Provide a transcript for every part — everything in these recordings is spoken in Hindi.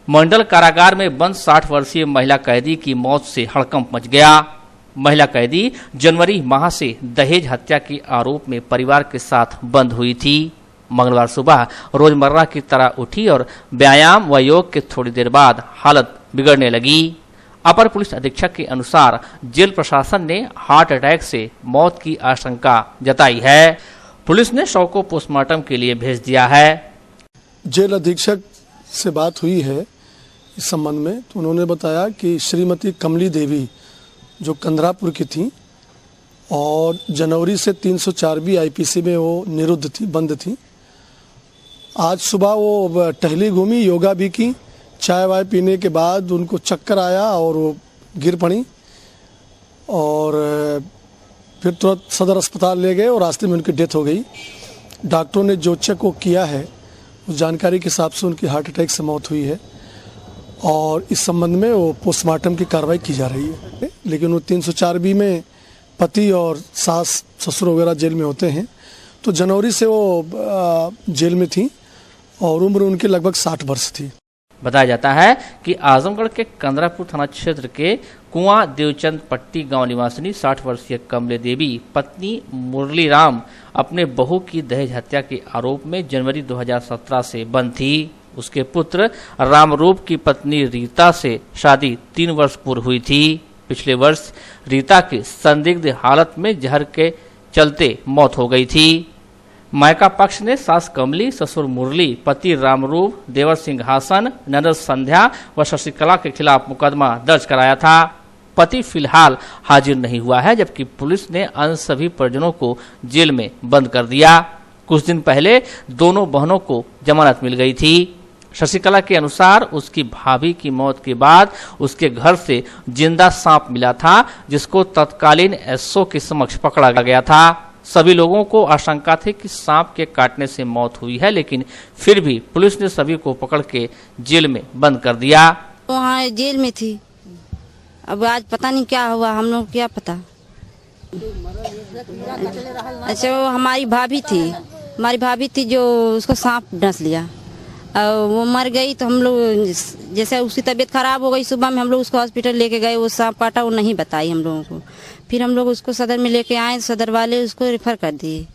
मंडल कारागार में बंद 60 वर्षीय महिला कैदी की मौत से हड़कंप मच गया। महिला कैदी जनवरी माह से दहेज हत्या के आरोप में परिवार के साथ बंद हुई थी। मंगलवार सुबह रोजमर्रा की तरह उठी और व्यायाम व योग के थोड़ी देर बाद हालत बिगड़ने लगी। अपर पुलिस अधीक्षक के अनुसार जेल प्रशासन ने हार्ट अटैक से मौत की आशंका जताई है। पुलिस ने शव को पोस्टमार्टम के लिए भेज दिया है। जेल अधीक्षक से बात हुई है इस संबंध में, तो उन्होंने बताया कि श्रीमती कमली देवी जो कंदरापुर की थी और जनवरी से 304B आईपीसी में वो निरुद्ध थी, बंद थी। आज सुबह वो टहली घूमी, योगा भी की, चाय वाय पीने के बाद उनको चक्कर आया और वो गिर पड़ी और फिर तुरंत सदर अस्पताल ले गए और रास्ते में उनकी डेथ हो गई। डॉक्टरों ने जो चेक वो किया है उस जानकारी के हिसाब से उनकी हार्ट अटैक से मौत हुई है और इस संबंध में वो पोस्टमार्टम की कार्रवाई की जा रही है। लेकिन वो 304B में पति और सास ससुर वगैरह जेल में होते हैं, तो जनवरी से वो जेल में थी और उम्र उनकी लगभग 60 वर्ष थी। बताया जाता है कि आजमगढ़ के कंदरापुर थाना क्षेत्र के कुआं देवचंद पट्टी गांव निवासिनी 60 वर्षीय कमले देवी पत्नी मुरली राम अपने बहू की दहेज हत्या के आरोप में जनवरी 2017 से बंद थी। उसके पुत्र रामरूप की पत्नी रीता से शादी 3 वर्ष पूर्व हुई थी। पिछले वर्ष रीता की संदिग्ध हालत में जहर के चलते मौत हो गई थी। मायका पक्ष ने सास कमली, ससुर मुरली, पति रामरूप, देवर सिंहासन, ननद संध्या व शशिकला के खिलाफ मुकदमा दर्ज कराया था। पति फिलहाल हाजिर नहीं हुआ है, जबकि पुलिस ने अन्य सभी परिजनों को जेल में बंद कर दिया। कुछ दिन पहले दोनों बहनों को जमानत मिल गई थी। शशिकला के अनुसार उसकी भाभी की मौत के बाद उसके घर से जिंदा सांप मिला था, जिसको तत्कालीन एसओ के समक्ष पकड़ा गया था। सभी लोगों को आशंका थी कि सांप के काटने से मौत हुई है, लेकिन फिर भी पुलिस ने सभी को पकड़ के जेल में बंद कर दिया। वहाँ जेल में थी, अब आज पता नहीं क्या हुआ, हम लोग क्या पता। अच्छा, वो हमारी भाभी थी जो उसको सांप डस लिया और वो मर गई। तो हम लोग जैसे उसकी तबीयत खराब हो गई, सुबह में हम लोग उसको हॉस्पिटल लेके गए, वो सांप काटा वो नहीं बताई हम लोगों को। फिर हम लोग उसको सदर में लेके आए, सदर वाले उसको रेफर कर दिए,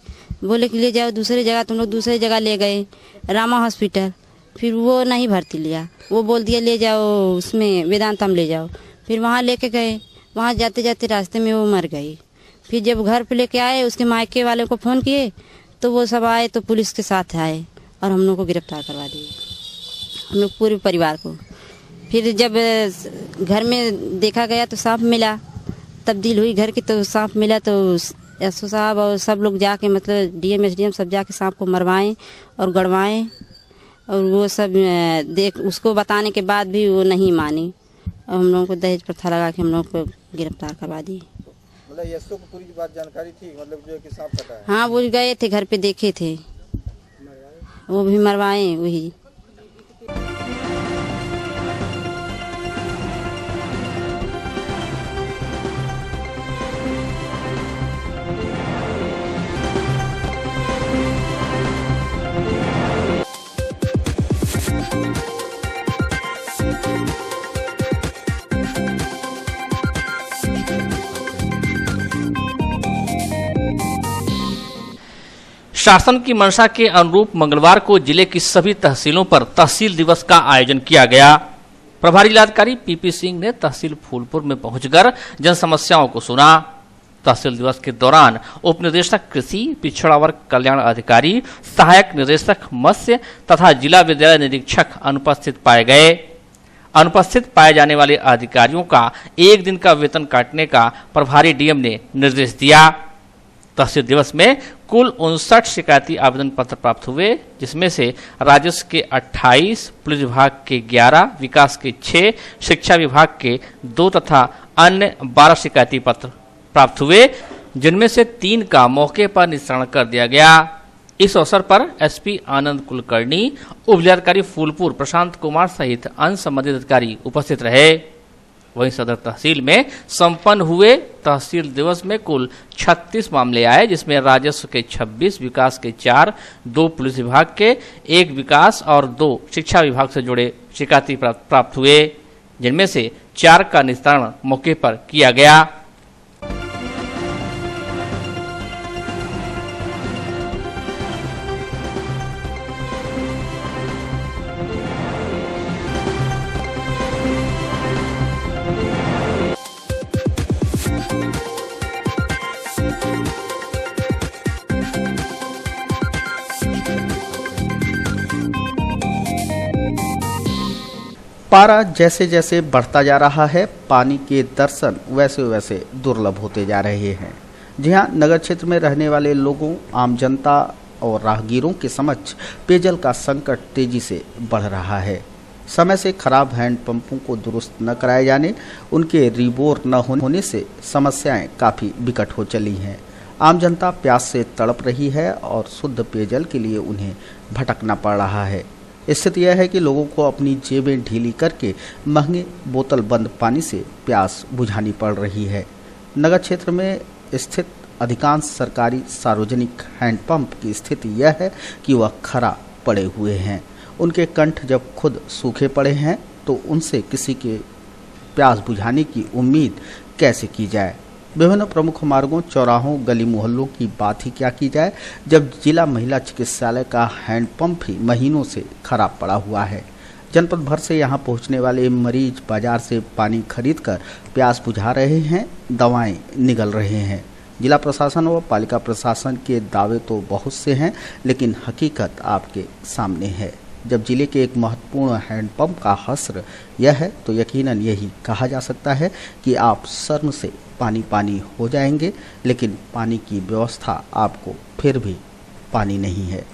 बोले कि ले जाओ दूसरी जगह। तुम लोग दूसरी जगह ले गए रामा हॉस्पिटल, फिर वो नहीं भर्ती लिया, वो बोल दिया ले जाओ उसमें वेदांतम ले जाओ। फिर वहाँ लेके गए, वहाँ जाते जाते रास्ते में वो मर गई। फिर जब घर पे लेके आए, उसके मायके वाले को फ़ोन किए तो वो सब आए, तो पुलिस के साथ आए और हम लोग को गिरफ्तार करवा दिए, हम लोग पूरे परिवार को। फिर जब घर में देखा गया तो सांप मिला, तब्दील हुई घर की तो सांप मिला, तो एसओ साहब और सब लोग जाके मतलब डीएम एसडीएम सब जाके सांप को मरवाएं और गड़वाएं, और वो सब देख उसको बताने के बाद भी वो नहीं मानी और हम लोगों को दहेज प्रथा लगा के हम लोग को गिरफ्तार करवा दी। मतलब एसओ को पूरी बात जानकारी थी, मतलब जो कि सांप कटा है? हाँ, वो गए थे घर पे, देखे थे, वो भी मरवाए वही। शासन की मंशा के अनुरूप मंगलवार को जिले की सभी तहसीलों पर तहसील दिवस का आयोजन किया गया। प्रभारी जिलाधिकारी पीपी सिंह ने तहसील फूलपुर में पहुंचकर जन समस्याओं को सुना। तहसील दिवस के दौरान उप निदेशक कृषि, पिछड़ा वर्ग कल्याण अधिकारी, सहायक निदेशक मत्स्य तथा जिला विद्यालय निरीक्षक अनुपस्थित पाए गए। अनुपस्थित पाए जाने वाले अधिकारियों का 1 दिन का वेतन काटने का प्रभारी डीएम ने निर्देश दिया। तहसील दिवस में कुल 59 शिकायती आवेदन पत्र प्राप्त हुए, जिसमें से राजस्व के 28, पुलिस विभाग के 11, विकास के 6, शिक्षा विभाग के 2 तथा अन्य 12 शिकायती पत्र प्राप्त हुए, जिनमें से 3 का मौके पर निस्तारण कर दिया गया। इस अवसर पर एसपी आनंद कुलकर्णी, उप जिलाधिकारी फूलपुर प्रशांत कुमार सहित अन्य संबंधित अधिकारी उपस्थित रहे। वहीं सदर तहसील में संपन्न हुए तहसील दिवस में कुल 36 मामले आए, जिसमें राजस्व के 26, विकास के 4, 2 पुलिस विभाग के, 1 विकास और 2 शिक्षा विभाग से जुड़े शिकायती प्राप्त हुए, जिनमें से 4 का निस्तारण मौके पर किया गया। पारा जैसे जैसे बढ़ता जा रहा है, पानी के दर्शन वैसे वैसे दुर्लभ होते जा रहे हैं। जी हाँ, नगर क्षेत्र में रहने वाले लोगों, आम जनता और राहगीरों के समक्ष पेयजल का संकट तेजी से बढ़ रहा है। समय से खराब हैंडपंपों को दुरुस्त न कराए जाने, उनके रिबोर न होने से समस्याएं काफ़ी विकट हो चली हैं। आम जनता प्यास से तड़प रही है और शुद्ध पेयजल के लिए उन्हें भटकना पड़ रहा है। स्थिति यह है कि लोगों को अपनी जेबें ढीली करके महंगे बोतल बंद पानी से प्यास बुझानी पड़ रही है। नगर क्षेत्र में स्थित अधिकांश सरकारी सार्वजनिक हैंडपंप की स्थिति यह है कि वह खरा पड़े हुए हैं। उनके कंठ जब खुद सूखे पड़े हैं तो उनसे किसी के प्यास बुझाने की उम्मीद कैसे की जाए। विभिन्न प्रमुख मार्गों, चौराहों, गली मोहल्लों की बात ही क्या की जाए, जब जिला महिला चिकित्सालय का हैंडपंप ही महीनों से खराब पड़ा हुआ है। जनपद भर से यहां पहुंचने वाले मरीज बाजार से पानी खरीदकर प्यास बुझा रहे हैं, दवाएं निगल रहे हैं। जिला प्रशासन व पालिका प्रशासन के दावे तो बहुत से हैं, लेकिन हकीकत आपके सामने है। जब जिले के एक महत्वपूर्ण हैंडपंप का हस्र यह है तो यकीनन यही कहा जा सकता है कि आप शर्म से पानी पानी हो जाएंगे, लेकिन पानी की व्यवस्था आपको फिर भी पानी नहीं है।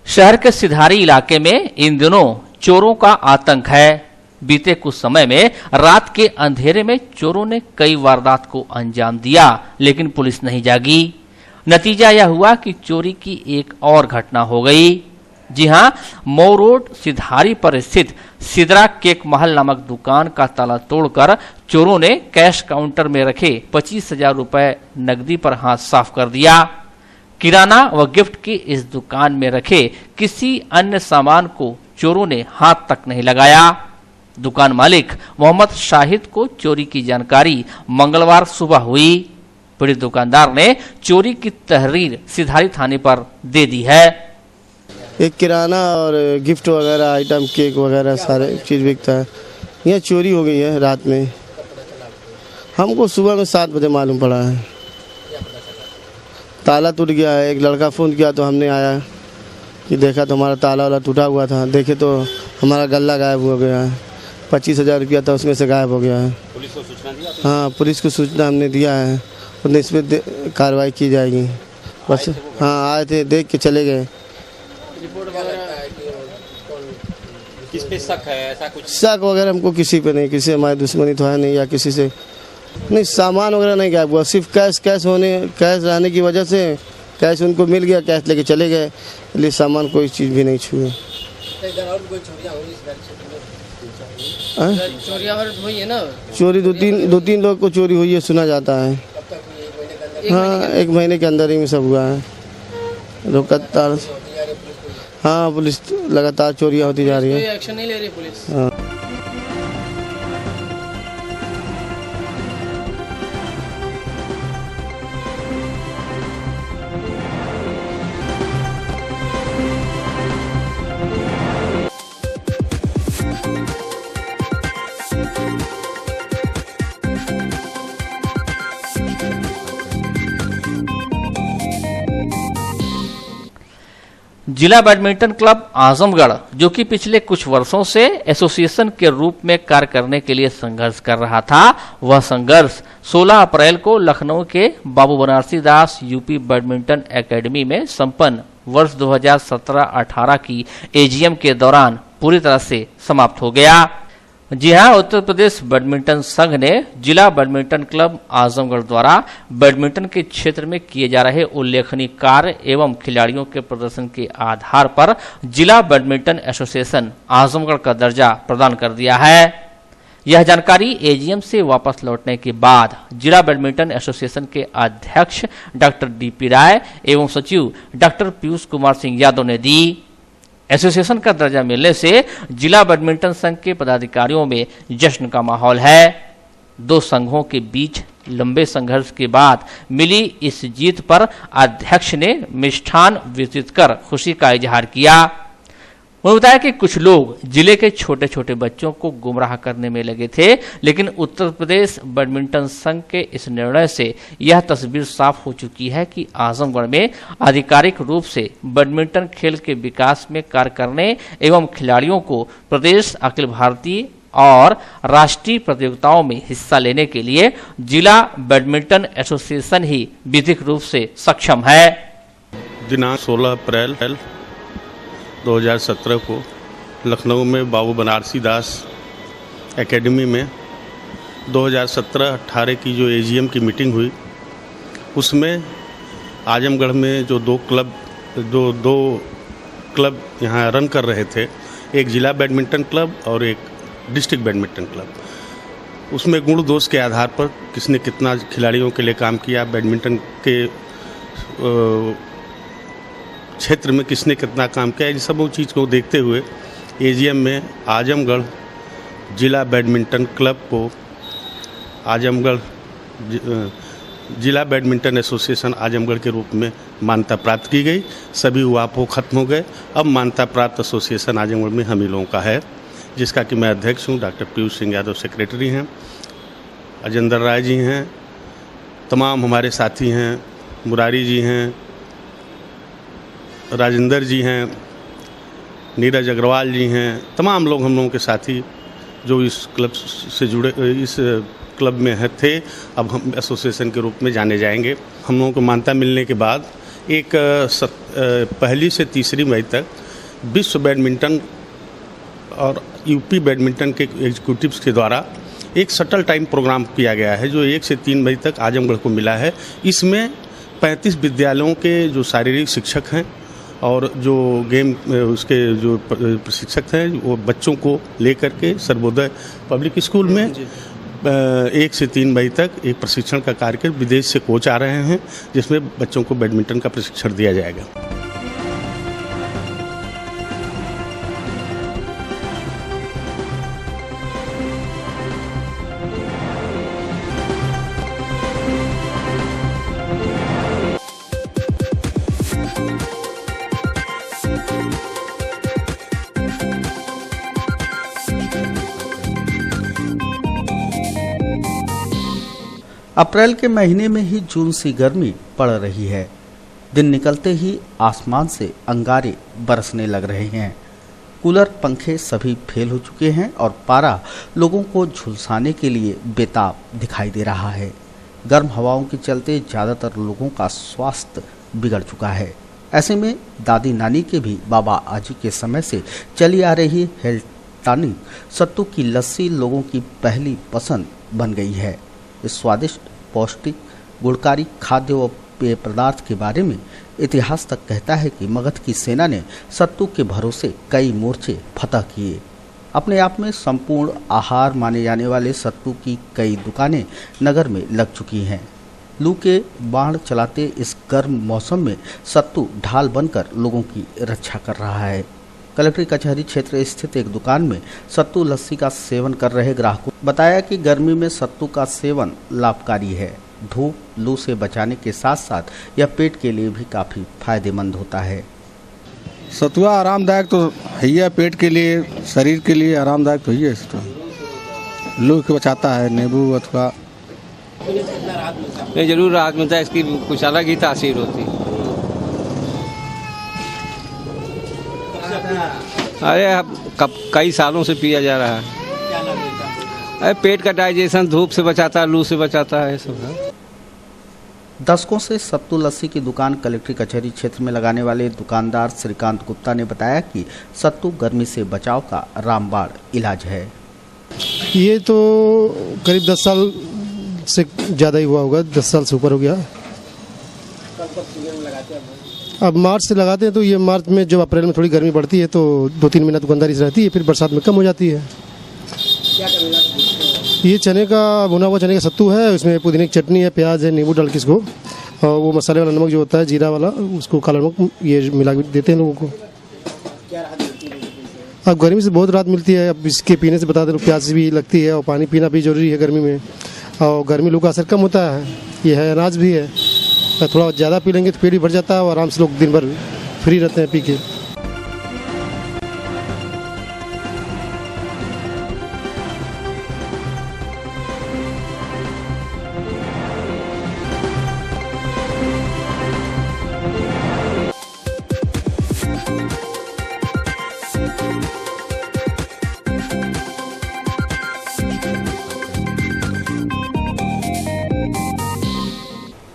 शहर के सिधारी इलाके में इन दिनों चोरों का आतंक है। बीते कुछ समय में रात के अंधेरे में चोरों ने कई वारदात को अंजाम दिया, लेकिन पुलिस नहीं जागी। नतीजा यह हुआ कि चोरी की एक और घटना हो गई। जी हां, मऊ रोड सिधारी पर स्थित सिदरा केक महल नामक दुकान का ताला तोड़कर चोरों ने कैश काउंटर में रखे 25,000 रुपए नकदी पर हाथ साफ कर दिया। किराना व गिफ्ट की इस दुकान में रखे किसी अन्य सामान को चोरों ने हाथ तक नहीं लगाया। दुकान मालिक मोहम्मद शाहिद को चोरी की जानकारी मंगलवार सुबह हुई। पीड़ित दुकानदार ने चोरी की तहरीर सिधारी थाने पर दे दी है। एक किराना और गिफ्ट वगैरह आइटम, केक वगैरह सारे चीज़ बिकता है। यह चोरी हो गई है रात में। हमको सुबह में 7 बजे मालूम पड़ा है। ताला टूट गया है। एक लड़का फ़ोन किया तो हमने आया कि देखा तो हमारा ताला वाला टूटा हुआ था। देखे तो हमारा गल्ला गायब हो गया है। 25,000 रुपया था, उसमें से गायब हो गया है। पुलिस को सूचना दिया? हाँ, पुलिस को सूचना हमने दिया है। उन्हें इस पर कार्रवाई की जाएगी। बस हाँ, आए थे, देख के चले गए। किस पे शक है? ऐसा कुछ शक वगैरह हमको किसी पे नहीं, किसी हमारी दुश्मनी तो है नहीं या किसी से नहीं। सामान वगैरह नहीं गायब हुआ, सिर्फ कैश रहने की वजह से कैश उनको मिल गया, कैश लेके चले गए, इसलिए सामान कोई चीज़ भी नहीं छुए। हुई है ना? चोरी दो तीन लोग को चोरी हुई है सुना जाता है। हाँ, 1 महीने के अंदर ही में सब हुआ है। लगातार हाँ, पुलिस लगातार चोरियाँ होती जा रही है। एक्शन नहीं ले रही पुलिस। हाँ। जिला बैडमिंटन क्लब आजमगढ़, जो कि पिछले कुछ वर्षों से एसोसिएशन के रूप में कार्य करने के लिए संघर्ष कर रहा था, वह संघर्ष 16 अप्रैल को लखनऊ के बाबू बनारसी दास यूपी बैडमिंटन एकेडमी में संपन्न वर्ष 2017-18 की एजीएम के दौरान पूरी तरह से समाप्त हो गया। जी हां, उत्तर प्रदेश बैडमिंटन संघ ने जिला बैडमिंटन क्लब आजमगढ़ द्वारा बैडमिंटन के क्षेत्र में किए जा रहे उल्लेखनीय कार्य एवं खिलाड़ियों के प्रदर्शन के आधार पर जिला बैडमिंटन एसोसिएशन आजमगढ़ का दर्जा प्रदान कर दिया है। यह जानकारी एजीएम से वापस लौटने के बाद जिला बैडमिंटन एसोसिएशन के अध्यक्ष डॉक्टर डीपी राय एवं सचिव डॉक्टर पीयूष कुमार सिंह यादव ने दी। एसोसिएशन का दर्जा मिलने से जिला बैडमिंटन संघ के पदाधिकारियों में जश्न का माहौल है। दो संघों के बीच लंबे संघर्ष के बाद मिली इस जीत पर अध्यक्ष ने मिष्ठान वितरित कर खुशी का इजहार किया। उन्होंने बताया कि कुछ लोग जिले के छोटे छोटे बच्चों को गुमराह करने में लगे थे, लेकिन उत्तर प्रदेश बैडमिंटन संघ के इस निर्णय से यह तस्वीर साफ हो चुकी है कि आजमगढ़ में आधिकारिक रूप से बैडमिंटन खेल के विकास में कार्य करने एवं खिलाड़ियों को प्रदेश, अखिल भारतीय और राष्ट्रीय प्रतियोगिताओं में हिस्सा लेने के लिए जिला बैडमिंटन एसोसिएशन ही विधिक रूप से सक्षम है। दिनांक 16 अप्रैल 2017 को लखनऊ में बाबू बनारसी दास एकेडमी में 2017-18 की जो एजीएम की मीटिंग हुई, उसमें आजमगढ़ में जो दो क्लब यहाँ रन कर रहे थे, एक जिला बैडमिंटन क्लब और एक डिस्ट्रिक्ट बैडमिंटन क्लब, उसमें गुण दोष के आधार पर किसने कितना खिलाड़ियों के लिए काम किया, बैडमिंटन के क्षेत्र में किसने कितना काम किया, इन सब चीज़ को देखते हुए एजीएम में आजमगढ़ जिला बैडमिंटन क्लब को आजमगढ़ जिला बैडमिंटन एसोसिएशन आजमगढ़ के रूप में मान्यता प्राप्त की गई। सभी उहापोह खत्म हो गए। अब मान्यता प्राप्त एसोसिएशन आजमगढ़ में हम ही लोगों का है, जिसका कि मैं अध्यक्ष हूँ। डॉक्टर पीयूष सिंह यादव सेक्रेटरी हैं, अजेंद्र राय जी हैं, तमाम हमारे साथी हैं, मुरारी जी हैं, राजेंद्र जी हैं, नीरज अग्रवाल जी हैं, तमाम लोग हम लोगों के साथी जो इस क्लब से जुड़े, इस क्लब में थे, अब हम एसोसिएशन के रूप में जाने जाएंगे। हम लोगों को मान्यता मिलने के बाद एक पहली से तीसरी मई तक विश्व बैडमिंटन और यूपी बैडमिंटन के एग्जीक्यूटिव्स के द्वारा एक शटल टाइम प्रोग्राम किया गया है, जो 1 से 3 मई तक आजमगढ़ को मिला है। इसमें 35 विद्यालयों के जो शारीरिक शिक्षक हैं और जो गेम उसके जो प्रशिक्षक हैं, वो बच्चों को लेकर के सर्वोदय पब्लिक स्कूल में 1 से 3 मई तक एक प्रशिक्षण का कार्यक्रम, विदेश से कोच आ रहे हैं, जिसमें बच्चों को बैडमिंटन का प्रशिक्षण दिया जाएगा। अप्रैल के महीने में ही जून सी गर्मी पड़ रही है। दिन निकलते ही आसमान से अंगारे बरसने लग रहे हैं। कूलर, पंखे सभी फेल हो चुके हैं और पारा लोगों को झुलसाने के लिए बेताब दिखाई दे रहा है। गर्म हवाओं के चलते ज़्यादातर लोगों का स्वास्थ्य बिगड़ चुका है। ऐसे में दादी नानी के भी बाबा आजी के समय से चली आ रही हेल्थ टॉनिक सत्तू की लस्सी लोगों की पहली पसंद बन गई है। इस स्वादिष्ट, पौष्टिक, गुणकारी खाद्य व पेय पदार्थ के बारे में इतिहास तक कहता है कि मगध की सेना ने सत्तू के भरोसे कई मोर्चे फतह किए। अपने आप में संपूर्ण आहार माने जाने वाले सत्तू की कई दुकानें नगर में लग चुकी हैं। लू के बाण चलाते इस गर्म मौसम में सत्तू ढाल बनकर लोगों की रक्षा कर रहा है। कलेक्ट्री कचहरी क्षेत्र स्थित एक दुकान में सत्तू लस्सी का सेवन कर रहे ग्राहकों ने बताया कि गर्मी में सत्तू का सेवन लाभकारी है। धूप, लू से बचाने के साथ साथ यह पेट के लिए भी काफ़ी फायदेमंद होता है। सतुआ आरामदायक तो है ही है, पेट के लिए, शरीर के लिए आरामदायक तो ही है। लू से बचाता है। नींबू अथवा नहीं, जरूर राहत मिलता है। इसकी कुछ अलग ही तासीर होती है। अरे अब कई सालों से पिया जा रहा है। क्या लाभ देता है? अरे पेट का डाइजेशन, धूप से बचाता है, लू से बचाता है, सब है। दशकों से सत्तू लस्सी की दुकान कलेक्ट्री कचहरी क्षेत्र में लगाने वाले दुकानदार श्रीकांत गुप्ता ने बताया कि सत्तू गर्मी से बचाव का रामबाण इलाज है। ये तो करीब 10 साल से ज़्यादा ही हुआ होगा, 10 साल से ऊपर हो गया। अब मार्च से लगाते हैं, तो ये मार्च में जब अप्रैल में थोड़ी गर्मी बढ़ती है तो 2-3 महीना दुकानदारी से रहती है, फिर बरसात में कम हो जाती है। ये चने का भुना हुआ चने का सत्तू है, उसमें पुदीने की चटनी है, प्याज है, नींबू डाल के इसको, और वो मसाले वाला नमक जो होता है जीरा वाला, उसको काला नमक, ये मिला के देते हैं लोगों को। अब गर्मी से बहुत राहत मिलती है। अब इसके पीने से बता दें, प्यास भी लगती है और पानी पीना भी जरूरी है गर्मी में, और गर्मी लोग का असर कम होता है। ये है अनाज भी है, थोड़ा ज़्यादा पी लेंगे तो पेट भी भर जाता है और आराम से लोग दिन भर फ्री रहते हैं पी के।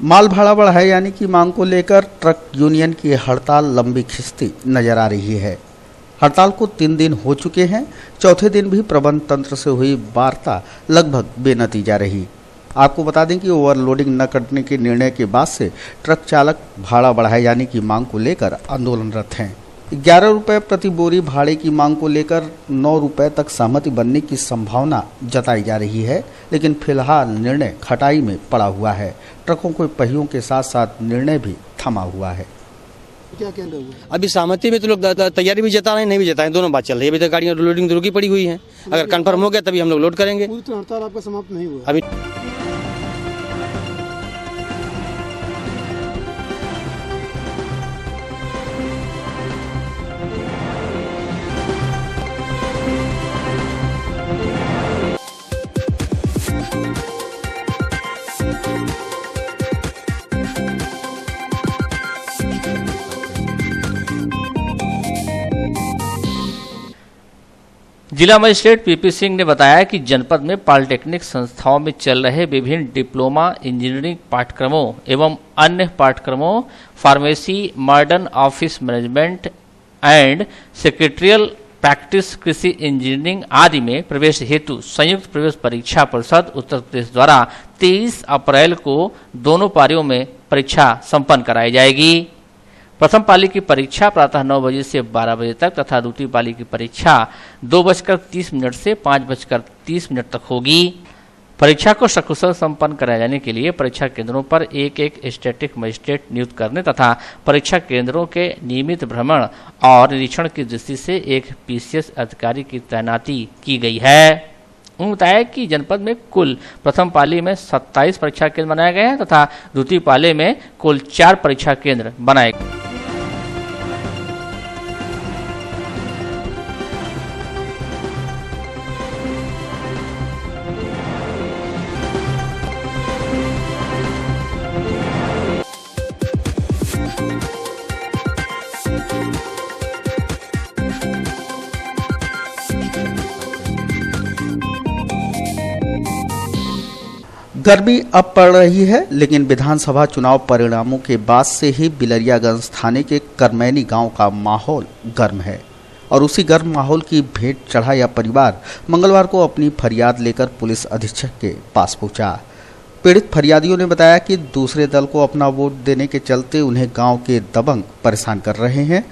माल भाड़ा बढ़ाए जाने की मांग को लेकर ट्रक यूनियन की हड़ताल लंबी खिंचती नजर आ रही है। हड़ताल को 3 दिन हो चुके हैं। चौथे दिन भी प्रबंध तंत्र से हुई वार्ता लगभग बेनतीजा रही। आपको बता दें कि ओवरलोडिंग न करने के निर्णय के बाद से ट्रक चालक भाड़ा बढ़ाए जाने की मांग को लेकर आंदोलनरत हैं। 11 रुपये प्रति बोरी भाड़े की मांग को लेकर 9 रुपये तक सहमति बनने की संभावना जताई जा रही है, लेकिन फिलहाल निर्णय खटाई में पड़ा हुआ है। ट्रकों के पहियों के साथ साथ निर्णय भी थमा हुआ है। क्या कह रहे हो? अभी सहमति में तो लोग तैयारी भी जता रहे हैं, नहीं भी जता रहे हैं, दोनों बात चल रही है। अभी तक गाड़ियाँ लोडिंग रुकी पड़ी हुई हैं। अगर कंफर्म हो गया तभी हम लोग लोड करेंगे। पूरी तरह हड़ताल आपका समाप्त नहीं हुआ अभी। जिला मजिस्ट्रेट पीपी सिंह ने बताया कि जनपद में पॉलिटेक्निक संस्थाओं में चल रहे विभिन्न डिप्लोमा इंजीनियरिंग पाठ्यक्रमों एवं अन्य पाठ्यक्रमों, pharmacy, modern office management and secretarial practice, कृषि इंजीनियरिंग आदि में प्रवेश हेतु संयुक्त प्रवेश परीक्षा परिषद उत्तर प्रदेश द्वारा 23 अप्रैल को दोनों पारियों में परीक्षा संपन्न कराई जाएगी। प्रथम पाली की परीक्षा प्रातः 9 बजे से 12 बजे तक तथा द्वितीय पाली की परीक्षा 2:30 से 5:30 तक होगी। परीक्षा को सकुशल संपन्न कराए जाने के लिए परीक्षा केंद्रों पर एक स्टैटिक मजिस्ट्रेट नियुक्त करने तथा परीक्षा केंद्रों के नियमित भ्रमण और निरीक्षण की दृष्टि से एक पीसीएस अधिकारी की तैनाती की गई है। उन्होंने बताया कि जनपद में कुल प्रथम पाली में 27 परीक्षा केंद्र बनाए गए हैं तथा द्वितीय पाली में कुल 4 परीक्षा केंद्र बनाए गए। गर्मी अब पड़ रही है, लेकिन विधानसभा चुनाव परिणामों के बाद से ही बिलरियागंज थाने के करमैनी गांव का माहौल गर्म है और उसी गर्म माहौल की भेंट चढ़ा यह परिवार मंगलवार को अपनी फरियाद लेकर पुलिस अधीक्षक के पास पहुंचा। पीड़ित फरियादियों ने बताया कि दूसरे दल को अपना वोट देने के चलते उन्हें गांव के दबंग परेशान कर रहे हैं।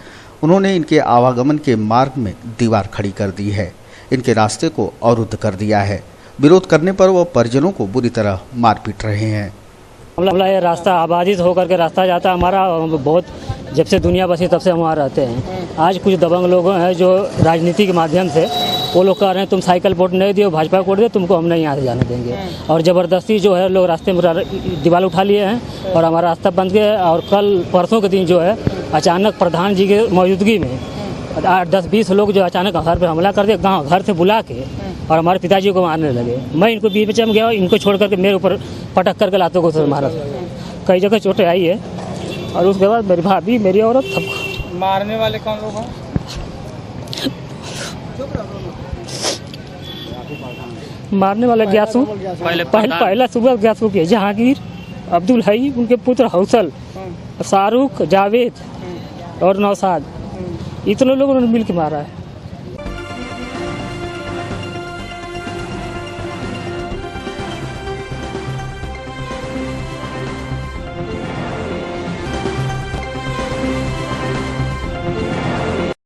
उन्होंने इनके आवागमन के मार्ग में दीवार खड़ी कर दी है, इनके रास्ते को अवरुद्ध कर दिया है। विरोध करने पर वो परिजनों को बुरी तरह मार पीट रहे हैं। ये रास्ता आबादित होकर के रास्ता जाता है हमारा, बहुत जब से दुनिया बसी तब से हम वहाँ रहते हैं। आज कुछ दबंग लोग हैं जो राजनीति के माध्यम से वो लोग कह रहे हैं तुम साइकिल वोट नहीं दियो, भाजपा वोट दे, तुमको हम नहीं यहाँ से जाने देंगे। और ज़बरदस्ती जो है लोग रास्ते में दीवार उठा लिए हैं और हमारा रास्ता बंद किया। और कल परसों के दिन जो है अचानक प्रधान जी के मौजूदगी में 8-10-20 लोग जो अचानक घर पर हमला कर दिए, गाँव घर से बुला के और हमारे पिताजी को मारने लगे। मैं इनको बीच में गया, इनको छोड़ करके मेरे ऊपर पटक करके लातों को मारा। कई जगह चोटें आई है और उसके बाद मेरी भाभी, मेरी औरत, सबको। मारने वाले कौन लोग हैं? मारने वाला ग्यासू पहला सुबह ग्यासू के जहांगीर, अब्दुल हई, उनके पुत्र हौसल, शाहरुख, जावेद और नौशाद, इतने लोगों ने मिल के मारा है।